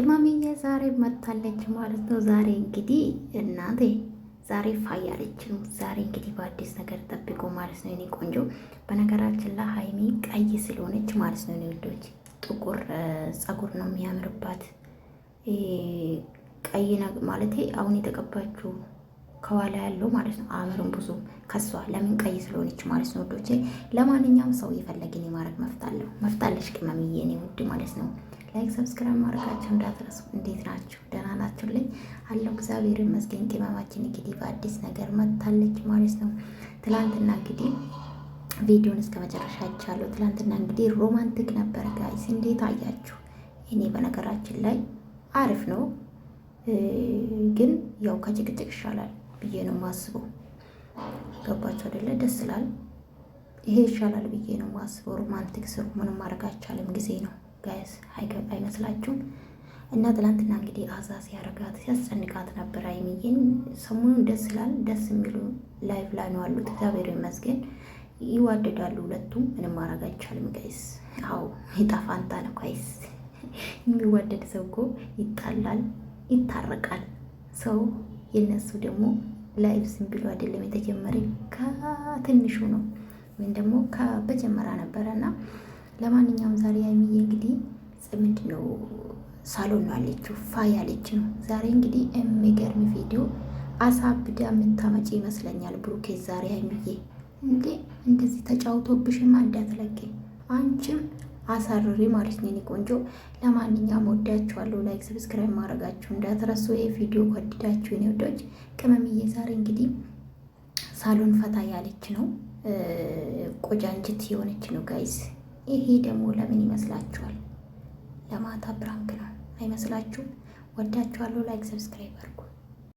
ቅመምዬ ዛሬ መታለች ማለት ነው። ዛሬ እንግዲህ እናቴ ዛሬ ፋያለች ነው። ዛሬ እንግዲህ በአዲስ ነገር ጠብቆ ማለት ነው። እኔ ቆንጆ በነገራችን ላይ ሀይሚ ቀይ ስለሆነች ማለት ነው። እኔ ወዶች ጥቁር ጸጉር ነው የሚያምርባት። ቀይ ማለት አሁን የተቀባችው ከኋላ ያለው ማለት ነው። አእምሮን ብዙ ከሷ ለምን ቀይ ስለሆነች ማለት ነው ወዶቼ። ለማንኛውም ሰው የፈለግን የማድረግ መፍታለሽ ቅመምዬ እኔ ውድ ማለት ነው። ላይክ ሰብስክራይብ ማድረጋችሁ እንዳትረሱ። እንዴት ናችሁ? ደህና ናችሁልኝ? አለው እግዚአብሔር ይመስገን። ቅመማችን እንግዲህ በአዲስ ነገር መታለች ማለት ነው። ትላንትና እንግዲህ ቪዲዮን እስከ መጨረሻ አይቻለሁ። ትላንትና እንግዲህ ሮማንቲክ ነበር ጋይስ፣ እንዴት አያችሁ? እኔ በነገራችን ላይ አሪፍ ነው፣ ግን ያው ከጭቅጭቅ ይሻላል ብዬ ነው የማስበው። ገባችሁ አይደለ? ደስ ይላል። ይሄ ይሻላል ብዬ ነው የማስበው። ሮማንቲክ ስሩ፣ ምንም ማድረግ አይቻልም። ጊዜ ነው ጋይስ፣ አይመስላችሁም? እና ትላንትና እንግዲህ አዛ ሲያረጋት ሲያስጨንቃት ነበር ሀይሚዬን። ሰሞኑን ደስ ይላል። ደስ የሚሉ ላይቭ ላይ ነው ያሉት። እግዚአብሔር ይመስገን ይዋደዳሉ ሁለቱም። ምንም ማድረግ አይቻልም ጋይስ። አዎ ይጣፋንታ ነው ጋይስ። የሚዋደድ ሰው እኮ ይጣላል፣ ይታረቃል። ሰው የነሱ ደግሞ ላይቭ ዝም ብሎ አይደለም የተጀመረ፣ ከትንሹ ነው ወይም ደግሞ በጀመራ ነበረና ለማንኛውም ዛሬ ሀይሚዬ እንግዲህ ምንድን ነው ሳሎን ነው ያለችው፣ ፋ ያለች ነው ዛሬ። እንግዲህ የሚገርም ቪዲዮ አሳብዳ የምታመጪ ይመስለኛል ብሩኬ ዛሬ። ሀይሚዬ እንዴ እንደዚህ ተጫውቶብሽማ እንዳትለቂ፣ አንቺም አሳርሪ ማለት ነው የኔ ቆንጆ። ለማንኛውም ወዳችኋለሁ። ላይክ ሰብስክራይብ ማድረጋችሁ እንዳትረሱ። ይሄ ቪዲዮ ወድዳችሁ የኔ ወዶች። ቅመምዬ ዛሬ እንግዲህ ሳሎን ፈታ ያለች ነው፣ ቆጃንጅት የሆነች ነው ጋይስ። ይሄ ደግሞ ለምን ይመስላችኋል? ለማታ ብራንክ ነው አይመስላችሁም? ወዳችኋለሁ። ላይክ ሰብስክራይብ አድርጉ።